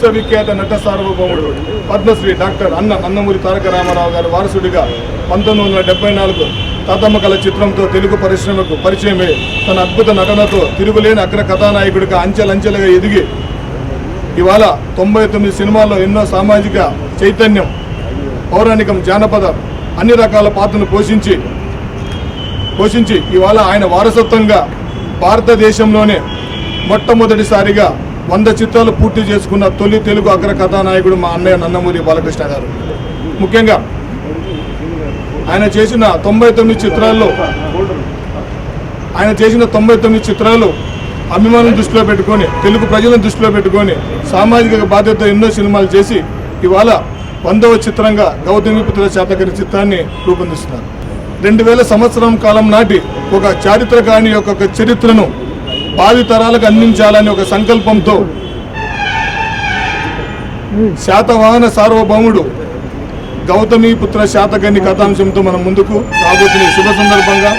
విశ్వవిఖ్యాత నట సార్వభౌముడు పద్మశ్రీ డాక్టర్ అన్న నందమూరి తారక రామారావు గారి వారసుడిగా 1974 తాతమ్మ కళ చిత్రంతో తెలుగు పరిశ్రమకు పరిచయమై తన అద్భుత నటనతో తిరుగులేని అగ్ర కథానాయకుడిగా అంచెలంచెలుగా ఎదిగి ఇవాళ 99 సినిమాల్లో ఎన్నో సామాజిక చైతన్యం, పౌరాణికం, జానపద అన్ని రకాల పాత్రను పోషించి ఇవాళ ఆయన వారసత్వంగా భారతదేశంలోనే మొట్టమొదటిసారిగా 100 చిత్రాలు పూర్తి చేసుకున్న తొలి తెలుగు అగ్ర కథానాయకుడు మా అన్నయ్య నందమూరి బాలకృష్ణ గారు. ముఖ్యంగా ఆయన చేసిన 99 చిత్రాలు అభిమానులను దృష్టిలో పెట్టుకొని, తెలుగు ప్రజలను దృష్టిలో పెట్టుకొని సామాజిక బాధ్యత ఎన్నో సినిమాలు చేసి ఇవాళ 100వ చిత్రంగా గౌతమిపుత్ర శాతకర్ణి చిత్రాన్ని రూపొందిస్తున్నారు. 2000 సంవత్సరం కాలం నాటి ఒక చారిత్రకాని యొక్క చరిత్రను భావితరాలకు అందించాలని ఒక సంకల్పంతో శాతవాహన సార్వభౌముడు గౌతమిపుత్ర శాతకర్ణి కథాంశంతో మనం ముందుకు రాబోతున్న శుభ సందర్భంగా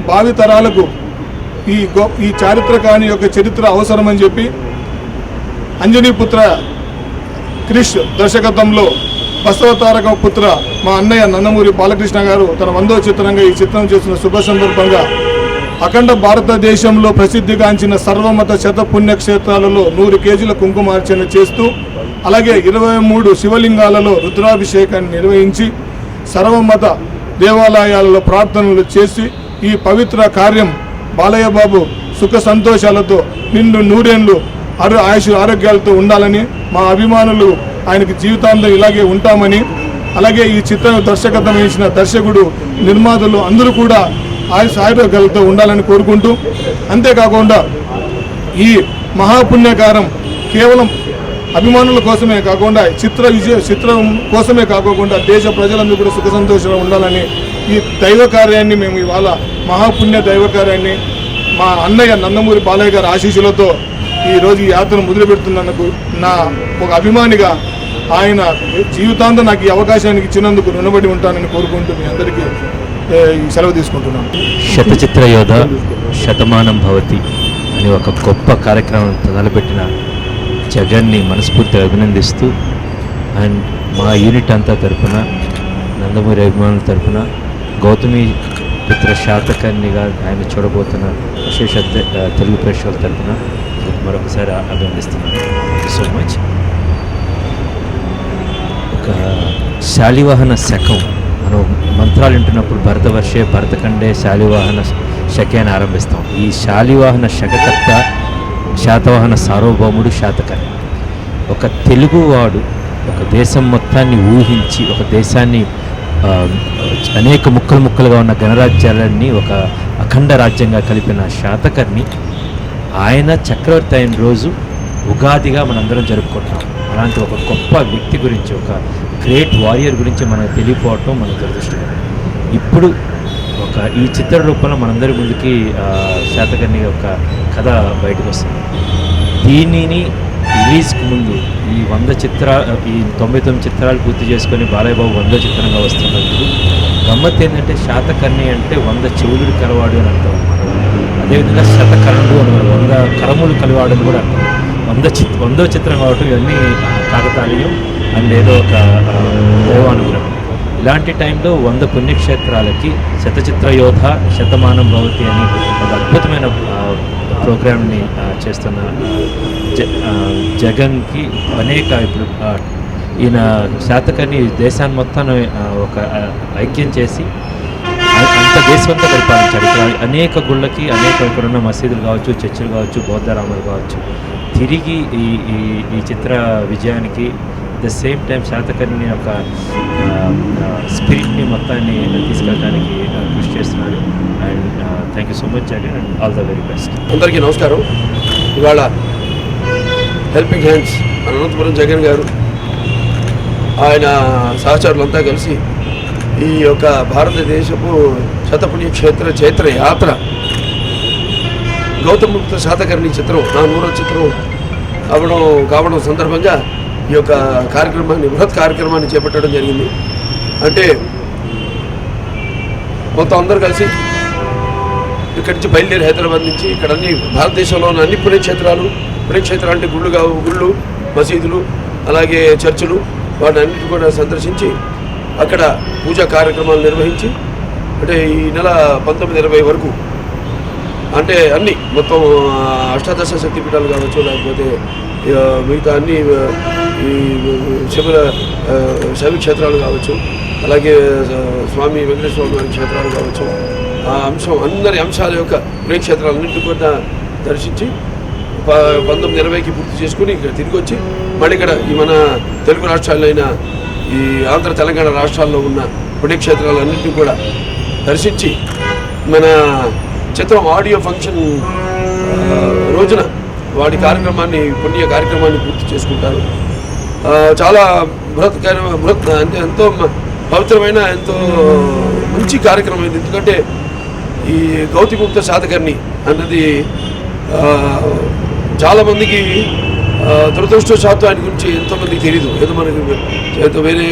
భావితరాలకు ఈ చారిత్రకాని యొక్క చరిత్ర అవసరమని చెప్పి అంజనీపుత్ర క్రిష్ దర్శకత్వంలో బసవతారక పుత్ర మా అన్నయ్య నందమూరి బాలకృష్ణ గారు తన 100వ చిత్రంగా ఈ చిత్రం చేసిన శుభ సందర్భంగా అఖండ భారతదేశంలో ప్రసిద్ధిగాంచిన సర్వమత శత పుణ్యక్షేత్రాలలో 100 కేజీల కుంకుమార్చన చేస్తూ, అలాగే 23 శివలింగాలలో రుద్రాభిషేకాన్ని నిర్వహించి సర్వమత దేవాలయాలలో ప్రార్థనలు చేసి ఈ పవిత్ర కార్యం బాలయ్య బాబు సుఖ సంతోషాలతో నిండు నూరేళ్లు ఆయుష్ ఆరోగ్యాలతో ఉండాలని, మా అభిమానులు ఆయనకి జీవితాంతం ఇలాగే ఉంటామని, అలాగే ఈ చిత్రం దర్శకత్వం వహించిన దర్శకుడు, నిర్మాతలు అందరూ కూడా ఆయుష్ ఆరోగ్యాలతో ఉండాలని కోరుకుంటూ, అంతేకాకుండా ఈ మహాపుణ్యకారం కేవలం అభిమానుల కోసమే కాకుండా చిత్రం కోసమే కాకుండా దేశ ప్రజలందరూ కూడా సుఖ సంతోషంగా ఉండాలని ఈ దైవ కార్యాన్ని మేము ఇవాళ మహాపుణ్య దైవ కార్యాన్ని మా అన్నయ్య నందమూరి బాలయ్య గారి ఆశీస్సులతో ఈరోజు ఈ యాత్రను మొదలుపెడుతున్నందుకు నా ఒక అభిమానిగా ఆయన జీవితాంతం నాకు ఈ అవకాశానికి ఇచ్చినందుకు రుణపడి ఉంటానని కోరుకుంటూ మీ అందరికీ సెలవు తీసుకుంటున్నాను. శతచిత్ర యోధ శతమానం భవతి అని ఒక గొప్ప కార్యక్రమం తలపెట్టిన జగన్ని మనస్ఫూర్తిగా అభినందిస్తూ, అండ్ మా యూనిట్ అంతా తరఫున, నందమూరి అభిమానుల తరఫున, గౌతమి పుత్ర శాతకర్ణిగా ఆయన చూడబోతున్న విశేష తెలుగు ప్రేక్షకుల తరఫున మరొకసారి అభినందిస్తున్నాను. Thank you so much. ఒక శాలివాహన శకం, మనం మంత్రాలు వింటున్నప్పుడు భరతవర్షే భరతఖండే శాలివాహన శకే అని ఆరంభిస్తాం. ఈ శాలివాహన శకకర్త శాతవాహన సార్వభౌముడు శాతకర్ణి. ఒక తెలుగువాడు ఒక దేశం మొత్తాన్ని ఊహించి, ఒక దేశాన్ని అనేక ముక్కలుగా ఉన్న గణరాజ్యాలన్నీ ఒక అఖండ రాజ్యంగా కలిపిన శాతకర్ణి, ఆయన చక్రవర్తి అయిన రోజు ఉగాదిగా మనందరం జరుపుకుంటాం. అలాంటి ఒక గొప్ప వ్యక్తి గురించి, ఒక గ్రేట్ వారియర్ గురించి మనకు తెలియపోవటం మన దురదృష్టం. ఇప్పుడు ఈ చిత్ర రూపంలో మనందరి ముందుకి శాతకర్ణి యొక్క కథ బయటకు వస్తుంది. దీనిని రిలీజ్కి ముందు ఈ 99 చిత్రాలు పూర్తి చేసుకొని బాలయ్య బాబు 100వ చిత్రంగా వస్తున్నప్పుడు గమ్మత్ ఏంటంటే, శాతకర్ణి అంటే 100 చెవులు కలవాడు అని అర్థం. అదేవిధంగా శతకర్ణుడు అని 100 కరములు కలివాడు అని కూడా అర్థం. 100వ చిత్రం కాబట్టి ఇవన్నీ కాకతాళీయం అండ్ ఏదో ఒక దైవానుగ్రహం. ఇలాంటి టైంలో 100 పుణ్యక్షేత్రాలకి శతచిత్ర యోధ శతమానం భవతి అని ఒక అద్భుతమైన ప్రోగ్రామ్ని చేస్తున్న జగన్కి అనేక ఇప్పుడు ఈయన శాతకర్ణి దేశాన్ని మొత్తాన్ని ఒక ఐక్యం చేసి అంత దేశమంతా పరిపాలించాడు. ఇక్కడ అనేక గుళ్ళకి, అనేక ఇక్కడున్న మసీదులు కావచ్చు, చర్చిలు కావచ్చు, బౌద్ధరామాలు కావచ్చు, తిరిగి ఈ చిత్ర విజయానికి ద సేమ్ టైం శాతకర్ణి యొక్క స్పిరిట్ని మొత్తాన్ని తీసుకెళ్ళడానికి కృషి చేస్తున్నాడు. And thank you so much Jagan and all the very best. అందరికీ నమస్కారం. ఇవాళ హెల్పింగ్ హ్యాండ్స్ అనంతపురం జగన్ గారు, ఆయన సహచరులంతా కలిసి ఈ యొక్క భారతదేశపు శతపుణ్యక్షేత్ర చైత్ర యాత్ర గౌతమిపుత్ర శాతకర్ణి చిత్రం నా 100వ చిత్రం కావడం సందర్భంగా ఈ యొక్క బృహత్ కార్యక్రమాన్ని చేపట్టడం జరిగింది. అంటే మొత్తం అందరూ కలిసి ఇక్కడి నుంచి బయలుదేరి హైదరాబాద్ నుంచి ఇక్కడ అన్ని భారతదేశంలో ఉన్న అన్ని పుణ్యక్షేత్రాలు అంటే గుళ్ళు మసీదులు అలాగే చర్చిలు వాటి అన్నిటి కూడా సందర్శించి అక్కడ పూజా కార్యక్రమాలు నిర్వహించి అంటే ఈ నెల 19-20 వరకు అంటే అన్ని మొత్తం అష్టాదశ శక్తిపీఠాలు కావచ్చు, లేకపోతే మిగతా అన్ని ఈ శైవ క్షేత్రాలు కావచ్చు, అలాగే స్వామి వెంకటేశ్వర స్వామి క్షేత్రాలు కావచ్చు, ఆ అందరి అంశాల యొక్క పుణ్యక్షేత్రాలన్నింటినీ కూడా దర్శించి 19-20కి పూర్తి చేసుకుని ఇక్కడ తిరిగి వచ్చి మళ్ళీ ఇక్కడ ఈ మన తెలుగు రాష్ట్రాలైన ఈ ఆంధ్ర తెలంగాణ రాష్ట్రాల్లో ఉన్న పుణ్యక్షేత్రాలన్నింటినీ కూడా దర్శించి మన చిత్రం ఆడియో ఫంక్షన్ రోజున వాటి కార్యక్రమాన్ని పుణ్య కార్యక్రమాన్ని పూర్తి చేసుకుంటారు. చాలా బృహత్ అంటే ఎంతో పవిత్రమైన ఎంతో మంచి కార్యక్రమం అయింది. ఎందుకంటే ఈ గౌతమిపుత్ర శాతకర్ణి అన్నది చాలామందికి దురదృష్టవశాత్తు ఆయన గురించి ఎంతోమందికి తెలియదు. ఏదో మనకి ఏదో వేరే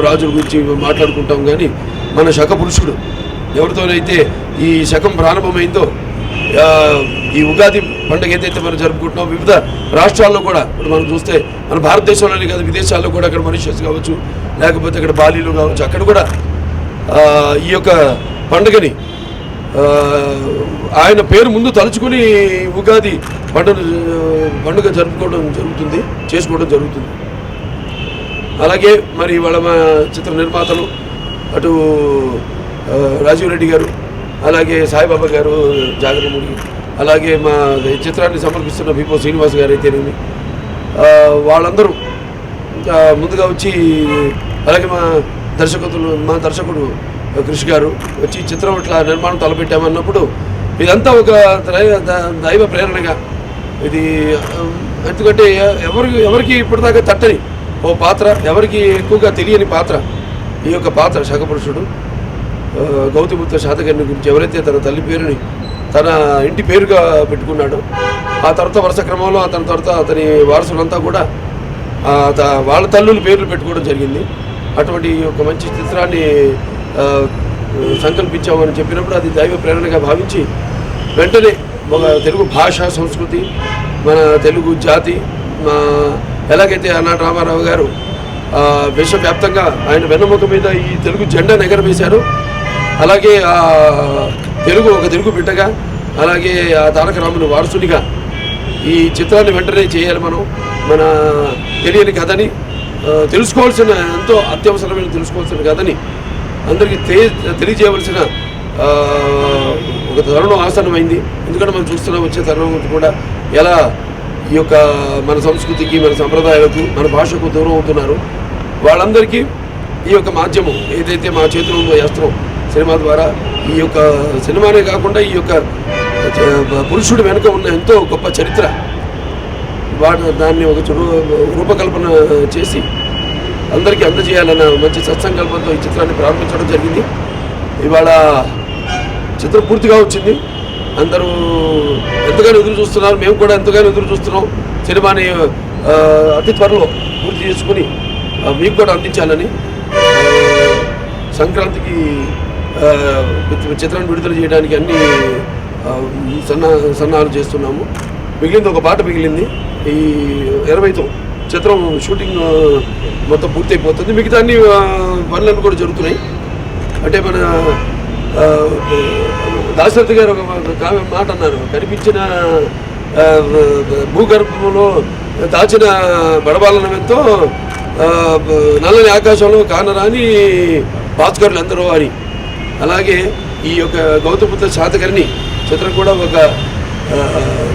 రాజుల గురించి మాట్లాడుకుంటాం, కానీ మన శక పురుషుడు ఎవరితోనైతే ఈ శకం ప్రారంభమైందో ఈ ఉగాది పండుగ ఏదైతే మనం జరుపుకుంటున్నాం వివిధ రాష్ట్రాల్లో కూడా ఇప్పుడు మనం చూస్తే మన భారతదేశంలోనే కాదు విదేశాల్లో కూడా అక్కడ మారిషస్ కావచ్చు, లేకపోతే అక్కడ బాలీలో కావచ్చు, అక్కడ కూడా ఈ యొక్క పండుగని ఆయన పేరు ముందు తలుచుకుని ఉగాది పండుగ చేసుకోవడం జరుగుతుంది. అలాగే మరి వాళ్ళ మా చిత్ర నిర్మాతలు అటు రాజీవ్ రెడ్డి గారు, అలాగే సాయిబాబా గారు జాగరముడి, అలాగే మా చిత్రాన్ని సమర్పిస్తున్న బిపో శ్రీనివాస్ గారు అయితేనేమి, వాళ్ళందరూ ముందుగా వచ్చి, అలాగే మా దర్శకుడు కృషి గారు వచ్చి చిత్రం ఇట్లా నిర్మాణం తలపెట్టామన్నప్పుడు ఇదంతా ఒక దైవ ప్రేరణగా ఇది. ఎందుకంటే ఎవరికి ఇప్పటిదాకా తట్టని ఓ పాత్ర, ఎవరికి ఎక్కువగా తెలియని పాత్ర ఈ యొక్క పాత్ర శకపురుషుడు గౌతమిపుత్ర శాతకర్ణి గురించి ఎవరైతే తన తల్లి పేరుని తన ఇంటి పేరుగా పెట్టుకున్నాడో ఆ తర్వాత వరుస క్రమంలో అతని తర్వాత అతని వారసులంతా కూడా వాళ్ళ తల్లుల పేర్లు పెట్టుకోవడం జరిగింది. అటువంటి ఒక మంచి చిత్రాన్ని సంకల్పించామని చెప్పినప్పుడు అది దైవ ప్రేరణగా భావించి వెంటనే ఒక తెలుగు భాష సంస్కృతి మన తెలుగు జాతి ఎలాగైతే ఆనాటి రామారావు గారు విశ్వవ్యాప్తంగా ఆయన వెన్నముక మీద ఈ తెలుగు జెండాను ఎగరవేశారు, అలాగే ఒక తెలుగు బిడ్డగా, అలాగే ఆ తారక రాముని వారసునిగా ఈ చిత్రాన్ని వెంటనే చేయాలి. మన తెలియని కథని తెలుసుకోవాల్సిన ఎంతో అత్యవసరమైన తెలుసుకోవాల్సిన కథని అందరికీ తెలియజేయవలసిన ఒక తరుణం ఆసన్నమైంది. ఎందుకంటే మనం చూస్తున్న వచ్చే తరుణం కూడా ఎలా ఈ యొక్క మన సంస్కృతికి, మన సంప్రదాయాలకు, మన భాషకు దూరం అవుతున్నారు. వాళ్ళందరికీ ఈ యొక్క మాధ్యమం ఏదైతే మా చేతిలో ఉందో అస్త్రం సినిమా ద్వారా ఈ యొక్క సినిమానే కాకుండా ఈ యొక్క పురుషుడు వెనుక ఉన్న ఎంతో గొప్ప చరిత్ర దాన్ని ఒక రూపకల్పన చేసి అందరికీ అందజేయాలన్న మంచి సత్సంకల్పంతో ఈ చిత్రాన్ని ప్రారంభించడం జరిగింది. ఇవాళ చిత్రం పూర్తిగా వచ్చింది. అందరూ ఎంతగానో ఎదురు చూస్తున్నారు, మేము కూడా ఎంతగానో ఎదురు చూస్తున్నాం. సినిమాని అతి త్వరలో పూర్తి చేసుకుని మీకు కూడా అందించాలని సంక్రాంతికి చిత్రాన్ని విడుదల చేయడానికి అన్ని సన్నాహాలు చేస్తున్నాము. మిగిలింది ఒక పాట మిగిలింది. ఈ 20తో చిత్రం షూటింగ్ మొత్తం పూర్తి అయిపోతుంది. మిగతా అన్ని పనులను కూడా జరుగుతున్నాయి. అంటే మన దాశరథి గారు ఒక మాట అన్నారు, కనిపించిన భూగర్భంలో దాచిన బడబాలనమెంతో నల్లని ఆకాశంలో కానరాని భాస్కరులు ఎందరో అని. అలాగే ఈ యొక్క గౌతమిపుత్ర శాతకర్ణి చిత్రం కూడా ఒక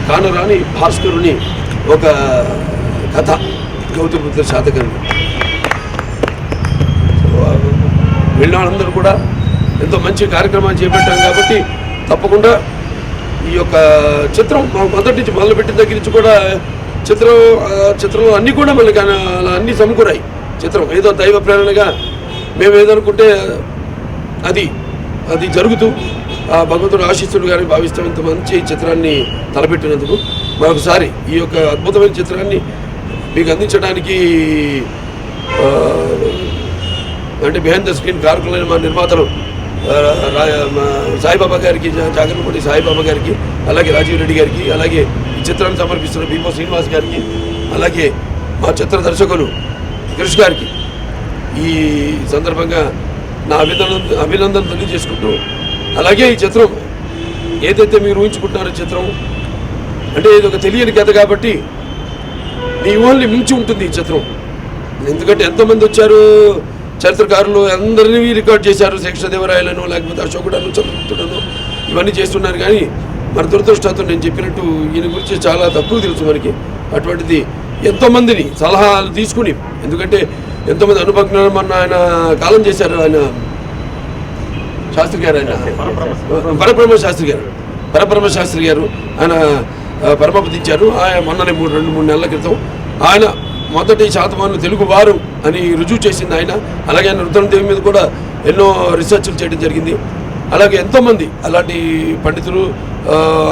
కానరాని భాస్కరుని ఒక కథ గౌతమిపుత్ర శాతకర్ణి. వెళ్ళిన వాళ్ళందరూ కూడా ఎంతో మంచి కార్యక్రమాలు చేపట్టాం కాబట్టి తప్పకుండా ఈ యొక్క చిత్రం మొదటి నుంచి మొదలుపెట్టిన దగ్గర నుంచి కూడా చిత్రంలో అన్నీ కూడా మనకి అలా అన్నీ సమకూరాయి. చిత్రం ఏదో దైవ ప్రేరణగా మేము ఏదనుకుంటే అది జరుగుతూ ఆ భగవంతుడు ఆశీస్సుడు గారిని భావిస్తాం. ఇంత మంచి చిత్రాన్ని తలపెట్టినందుకు మరొకసారి ఈ యొక్క అద్భుతమైన చిత్రాన్ని మీకు అందించడానికి అంటే బిహైండ్ ద స్క్రీన్ కారకులైన మా నిర్మాతలు సాయిబాబా గారికి, జాగరణపూడి సాయిబాబా గారికి, అలాగే రాజీవ్ రెడ్డి గారికి, అలాగే ఈ చిత్రాన్ని సమర్పిస్తున్న బిపో శ్రీనివాస్ గారికి, అలాగే మా చిత్ర దర్శకులు కృష్ గారికి ఈ సందర్భంగా నా అభినందన తెలియజేసుకుంటూ, అలాగే ఈ చిత్రం ఏదైతే మీరు ఊహించుకుంటున్నారో చిత్రం అంటే ఇది ఒక తెలియని కథ కాబట్టి మీ ఊహల్ని మించి ఉంటుంది ఈ చిత్రం. ఎందుకంటే ఎంతోమంది వచ్చారు చరిత్రకారులు, అందరినీ రికార్డ్ చేశారు. శేషదేవరాయలను, లేకపోతే అశోకుడను, చంద్రగుప్తుడను ఇవన్నీ చేస్తున్నారు. కానీ మన దురదృష్టంతో నేను చెప్పినట్టు ఈయన గురించి చాలా తక్కువ తెలుసు మనకి. అటువంటిది ఎంతోమందిని సలహాలు తీసుకుని, ఎందుకంటే ఎంతోమంది అనుభజ్ఞులు మన ఆయన కాలం చేశారు. ఆయన శాస్త్రి గారు, ఆయన పరబ్రహ్మ శాస్త్రి గారు ఆయన పరమపదించారు. ఆయన మొన్ననే 2-3 నెలల క్రితం ఆయన మొదటి శాతవాహనులు తెలుగు వారు అని రుజువు చేసింది ఆయన. అలాగే ఆయన రుద్రమదేవి మీద కూడా ఎన్నో రీసెర్చ్లు చేయడం జరిగింది. అలాగే ఎంతోమంది అలాంటి పండితులు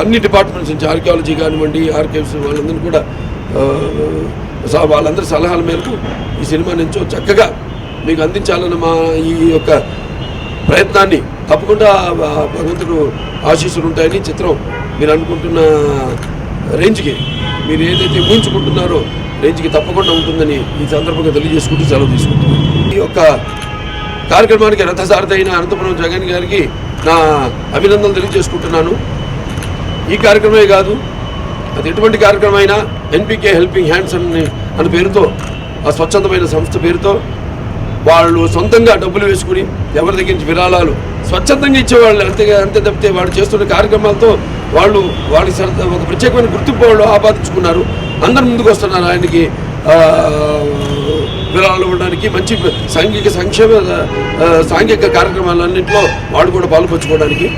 అన్ని డిపార్ట్మెంట్స్ నుంచి, ఆర్కియాలజీ కానివ్వండి, ఆర్కైవ్స్, వాళ్ళందరినీ కూడా వాళ్ళందరి సలహాల మేరకు ఈ సినిమా నుంచో చక్కగా మీకు అందించాలన్న మా ఈ యొక్క ప్రయత్నాన్ని తప్పకుండా భగవంతుడు ఆశీస్సులు ఉంటాయని, చిత్రం మీరు అనుకుంటున్న రేంజ్కి, మీరు ఏదైతే ఊహించుకుంటున్నారో రేంజ్కి తప్పకుండా ఉంటుందని ఈ సందర్భంగా తెలియజేసుకుంటూ సెలవు తీసుకుంటున్నాను. ఈ యొక్క కార్యక్రమానికి రథసారథి అయిన అనంతపురం జగన్ గారికి నా అభినందనలు తెలియజేసుకుంటున్నాను. ఈ కార్యక్రమమే కాదు, అది ఎటువంటి కార్యక్రమం అయినా ఎన్పికే హెల్పింగ్ హ్యాండ్స్ అనే పేరుతో, ఆ స్వచ్ఛందమైన సంస్థ పేరుతో వాళ్ళు సొంతంగా డబ్బులు వేసుకుని ఎవరి దగ్గర నుంచి విరాళాలు స్వచ్ఛందంగా ఇచ్చేవాళ్ళు. అంతే తప్పితే వాళ్ళు చేస్తున్న కార్యక్రమాలతో వాళ్ళకి ఒక ప్రత్యేకమైన గుర్తింపు వాళ్ళు ఆపాదించుకున్నారు. అందరు ముందుకు వస్తున్నారు ఆయనకి విరాళాలు ఇవ్వడానికి, మంచి సాంఘిక కార్యక్రమాలన్నింటిలో వాళ్ళు కూడా పాల్పంచుకోవడానికి.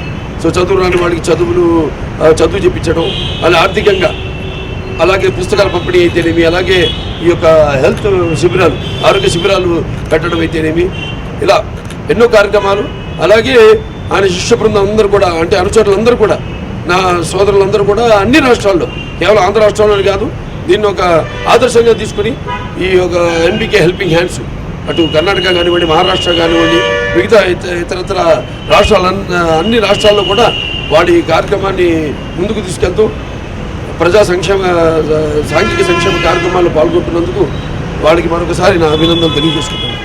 సో చదువు రాని వాళ్ళకి చదువు చెప్పించడం, అలా ఆర్థికంగా, అలాగే పుస్తకాల పంపిణీ అయితేనేమి, అలాగే ఈ యొక్క హెల్త్ శిబిరాలు, ఆరోగ్య శిబిరాలు పెట్టడం అయితేనేమి, ఇలా ఎన్నో కార్యక్రమాలు. అలాగే ఆయన శిష్య బృందం అందరూ కూడా, అంటే అనుచరులందరూ కూడా, నా సోదరులందరూ కూడా అన్ని రాష్ట్రాల్లో, కేవలం ఆంధ్ర రాష్ట్రంలోనే కాదు, దీన్ని ఒక ఆదర్శంగా తీసుకుని ఈ యొక్క ఎన్పికే హెల్పింగ్ హ్యాండ్స్ అటు కర్ణాటక కానివ్వండి, మహారాష్ట్ర కానివ్వండి, మిగతా ఇతరత్ర అన్ని రాష్ట్రాల్లో కూడా వాడి కార్యక్రమాన్ని ముందుకు తీసుకెళ్తూ ప్రజా సాంఘిక సంక్షేమ కార్యక్రమాల్లో పాల్గొంటున్నందుకు వాడికి మరొకసారి నా అభినందనలు తెలియజేసుకుంటున్నాను.